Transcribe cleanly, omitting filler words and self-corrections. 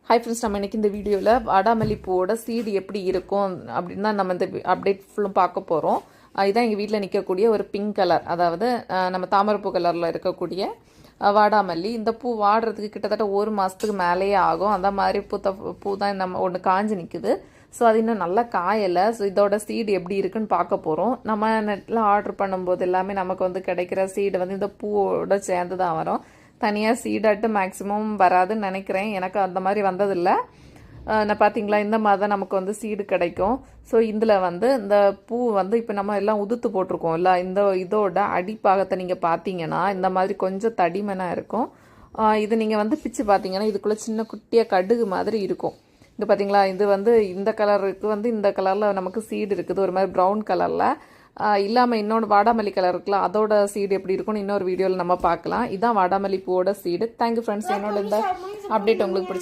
Hi friends, நம்ம இன்றைக்கி இந்த வீடியோவில் வாடாமல்லி பூவோட சீடு எப்படி இருக்கும் அப்படின்னு தான் நம்ம இந்த அப்டேட் ஃபுல்லும் பார்க்க போகிறோம். இதுதான் எங்கள் வீட்டில் நிற்கக்கூடிய ஒரு பிங்க் கலர், அதாவது நம்ம தாமரைப்பூ கலரில் இருக்கக்கூடிய வாடாமல்லி. இந்த பூ வாடுறதுக்கு கிட்டத்தட்ட 1 மாதத்துக்கு மேலேயே ஆகும். அந்த மாதிரி பூ தான் நம்ம ஒன்று காஞ்சி நிற்குது. ஸோ அது இன்னும் நல்லா காயலை. ஸோ இதோட சீடு எப்படி இருக்குன்னு பார்க்க போகிறோம். நம்ம நெட்டில் ஆர்டர் பண்ணும்போது எல்லாமே நமக்கு வந்து கிடைக்கிற சீடு வந்து இந்த பூவோட சேர்ந்து தான் வரும். தனியாக சீடாட்டு மேக்ஸிமம் வராதுன்னு நினைக்கிறேன். எனக்கு அந்த மாதிரி வந்ததில்லை. நான் பார்த்தீங்களா, இந்த மாதிரி தான் நமக்கு வந்து சீடு கிடைக்கும். ஸோ இதில் வந்து இந்த பூ வந்து இப்போ நம்ம எல்லாம் உதுத்து போட்டிருக்கோம்ல, இதோட அடிப்பாகத்தை நீங்கள் பார்த்தீங்கன்னா இந்த மாதிரி கொஞ்சம் தடிமனாக இருக்கும். இது நீங்கள் வந்து பிச்சு பார்த்தீங்கன்னா இதுக்குள்ளே சின்ன குட்டியாக கடுகு மாதிரி இருக்கும். இது பார்த்தீங்களா, இது வந்து இந்த கலருக்கு வந்து இந்த கலரில் நமக்கு சீடு இருக்குது, ஒரு மாதிரி ப்ரௌன் கலரில் இல்லாமல் இன்னொன்று வாடாமல்லி கலர் இருக்குல்ல, அதோட சீடு எப்படி இருக்கும்னு இன்னொரு வீடியோவில் நம்ம பார்க்கலாம். இதுதான் வாடாமல்லி பூவோட சீடு. Thank you friends. என்னோட இந்த அப்டேட் உங்களுக்கு பிடிச்சி